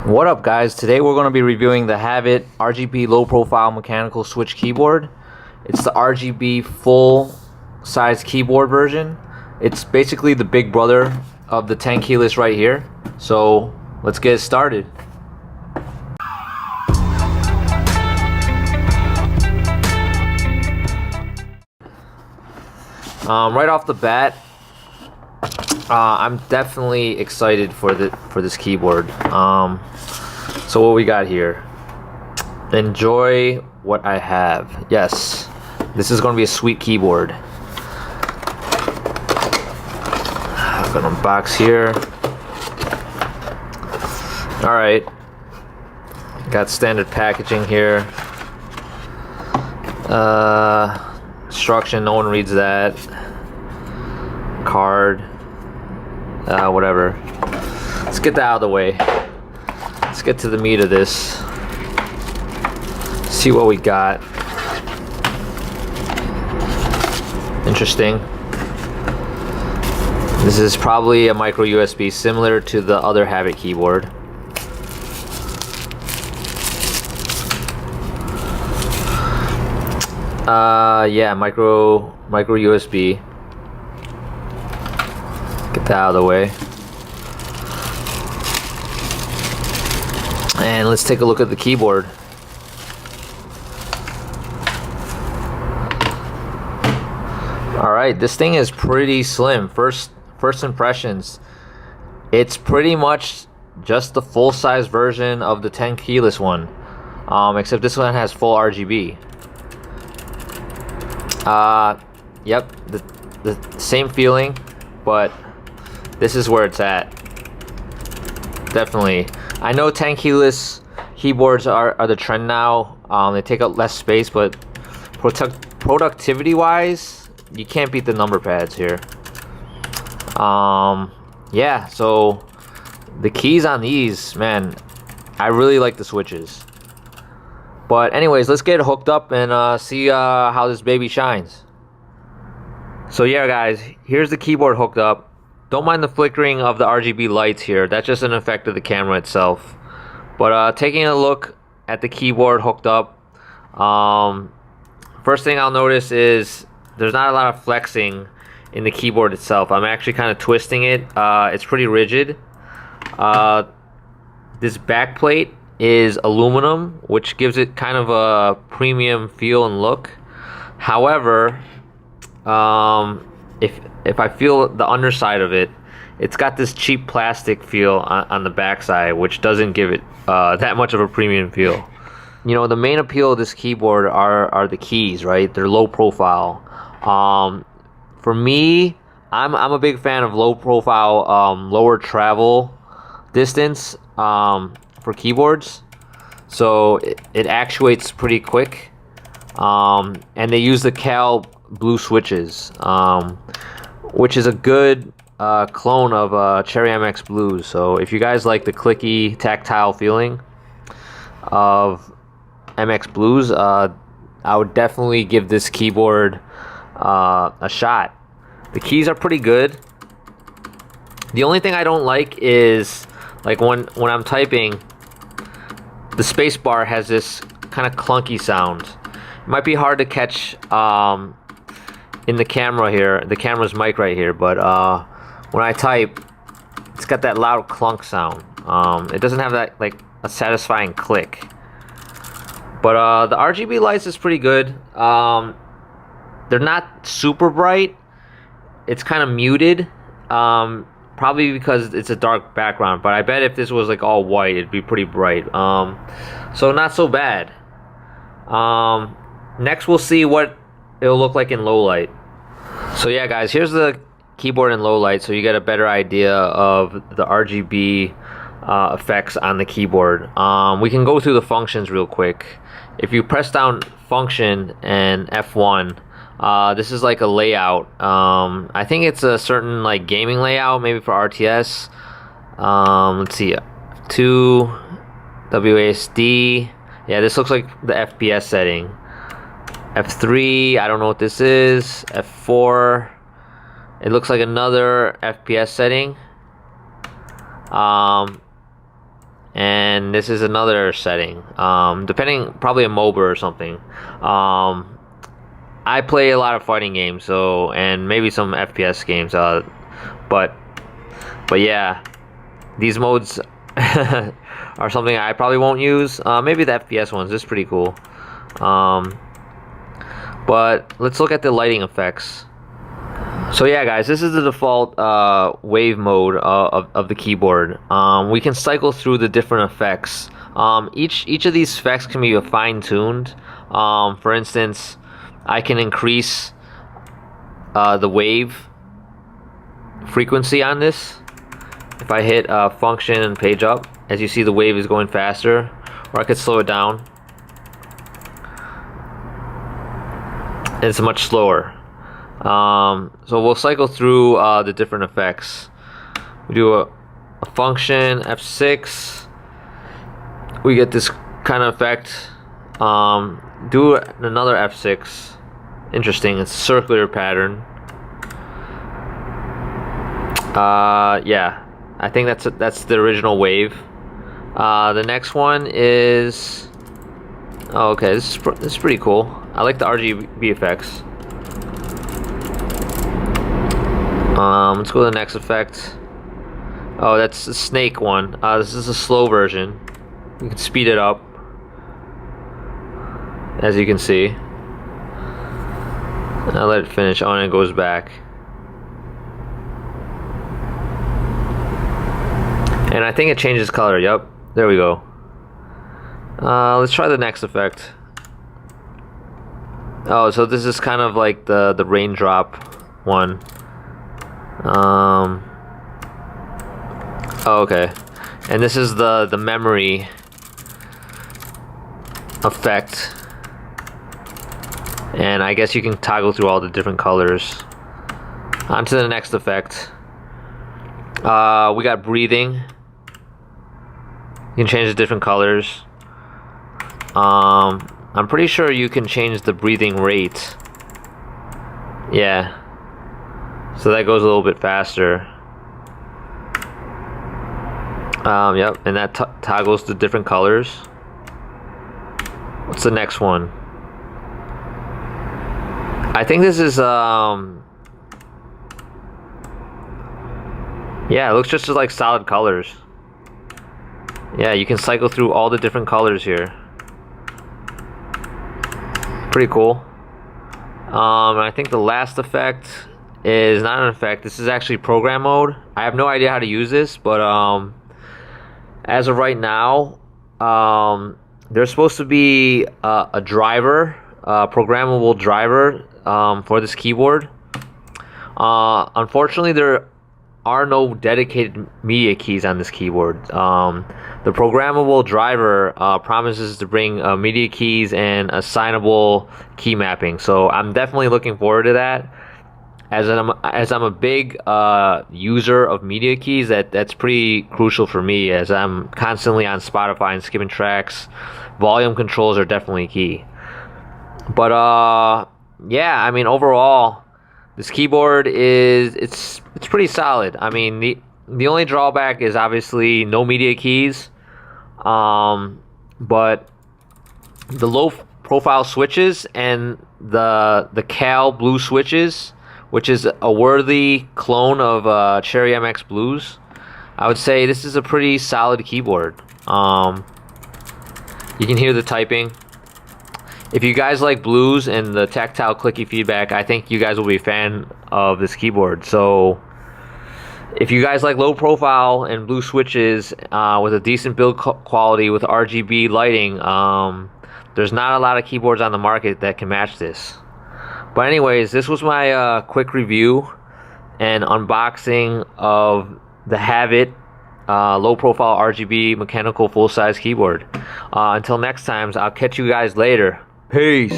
What up guys, today we're going to be reviewing the HAVIT RGB low profile mechanical switch keyboard. It's the RGB full size keyboard version. It's basically the big brother of the 10 keyless right here. So let's get started. Right off the bat, I'm definitely excited for this keyboard. So what we got here? Enjoy what I have. Yes, this is going to be a sweet keyboard. I'm gonna unbox here. All right, got standard packaging here. Instruction, no one reads that. Card. Whatever. Let's get that out of the way. Let's get to the meat of this. See what we got. Interesting. This is probably a micro USB similar to the other HAVIT keyboard. Yeah, micro USB. Get that out of the way. And let's take a look at the keyboard. Alright, this thing is pretty slim. First impressions, it's pretty much just the full-size version of the 10 keyless one, except this one has full RGB. Yep, the same feeling, but this is where it's at. Definitely. I know 10 keyless keyboards are the trend now. They take up less space, but productivity wise, you can't beat the number pads here. Yeah, so the keys on these, man, I really like the switches. But anyways, let's get it hooked up and see how this baby shines. So yeah guys, here's the keyboard hooked up. Don't mind the flickering of the RGB lights here. That's just an effect of the camera itself. But taking a look at the keyboard hooked up, first thing I'll notice is there's not a lot of flexing in the keyboard itself. I'm actually kind of twisting it. It's pretty rigid. This back plate is aluminum, which gives it kind of a premium feel and look. However, if I feel the underside of it, it's got this cheap plastic feel on the backside, which doesn't give it that much of a premium feel. You know, the main appeal of this keyboard are the keys, right? They're low profile. For me, I'm a big fan of low profile, lower travel distance for keyboards. So it actuates pretty quick. And they use the Kailh blue switches, which is a good clone of Cherry MX Blues. So if you guys like the clicky tactile feeling of MX Blues, I would definitely give this keyboard a shot. The keys are pretty good. The only thing I don't like is like when I'm typing, the space bar has this kind of clunky sound. It might be hard to catch in the camera here, the camera's mic right here, but when I type, it's got that loud clunk sound. It doesn't have that like a satisfying click. But the RGB lights is pretty good. They're not super bright. It's kind of muted, probably because it's a dark background, but I bet if this was like all white, it'd be pretty bright. So not so bad. Next we'll see what it'll look like in low light. So yeah guys, here's the keyboard in low light, so you get a better idea of the RGB effects on the keyboard. We can go through the functions real quick. If you press down function and F1, this is like a layout. I think it's a certain like gaming layout, maybe for RTS. Let's see, 2 WASD. Yeah, this looks like the FPS setting. F3, I don't know what this is. F4, it looks like another FPS setting. and this is another setting. Depending, probably a MOBA or something. I play a lot of fighting games, so, and maybe some FPS games. But yeah, these modes are something I probably won't use. Maybe the FPS ones. This is pretty cool. But let's look at the lighting effects. So yeah, guys, this is the default wave mode of the keyboard. We can cycle through the different effects. Each of these effects can be fine-tuned. For instance, I can increase the wave frequency on this. If I hit function and page up, as you see, the wave is going faster, or I could slow it down. It's much slower. So we'll cycle through the different effects. We do a function F6. We get this kind of effect. Do another F6. Interesting. It's a circular pattern. Yeah, I think that's the original wave. The next one is. Oh, okay. This is pretty cool. I like the RGB effects. Let's go to the next effect. Oh, that's the snake one. This is a slow version. You can speed it up, as you can see. I'll let it finish. Oh, and it goes back. And I think it changes color. Yep, there we go. Let's try the next effect. Oh, so this is kind of like the raindrop one. Oh, okay. And this is the memory effect. And I guess you can toggle through all the different colors. On to the next effect. We got breathing. You can change the different colors. I'm pretty sure you can change the breathing rate. Yeah. So that goes a little bit faster. Yep, and that toggles the different colors. What's the next one? I think this is yeah, it looks just like solid colors. Yeah, you can cycle through all the different colors here. Pretty cool. And I think the last effect is not an effect. This is actually program mode. I have no idea how to use this, but as of right now, there's supposed to be a driver, programmable driver for this keyboard. Unfortunately, there are no dedicated media keys on this keyboard. The programmable driver promises to bring media keys and assignable key mapping. So I'm definitely looking forward to that. As I'm a big user of media keys, that's pretty crucial for me, as I'm constantly on Spotify and skipping tracks. Volume controls are definitely key. But yeah, I mean, overall, this keyboard it's pretty solid. I mean, the only drawback is obviously no media keys, but the low profile switches and the Kailh blue switches, which is a worthy clone of Cherry MX Blues. I would say this is a pretty solid keyboard. You can hear the typing. If you guys like blues and the tactile clicky feedback, I think you guys will be a fan of this keyboard. So if you guys like low profile and blue switches with a decent build quality with RGB lighting, there's not a lot of keyboards on the market that can match this. But anyways, this was my quick review and unboxing of the HAVIT low profile RGB mechanical full size keyboard. Until next time, I'll catch you guys later. Peace.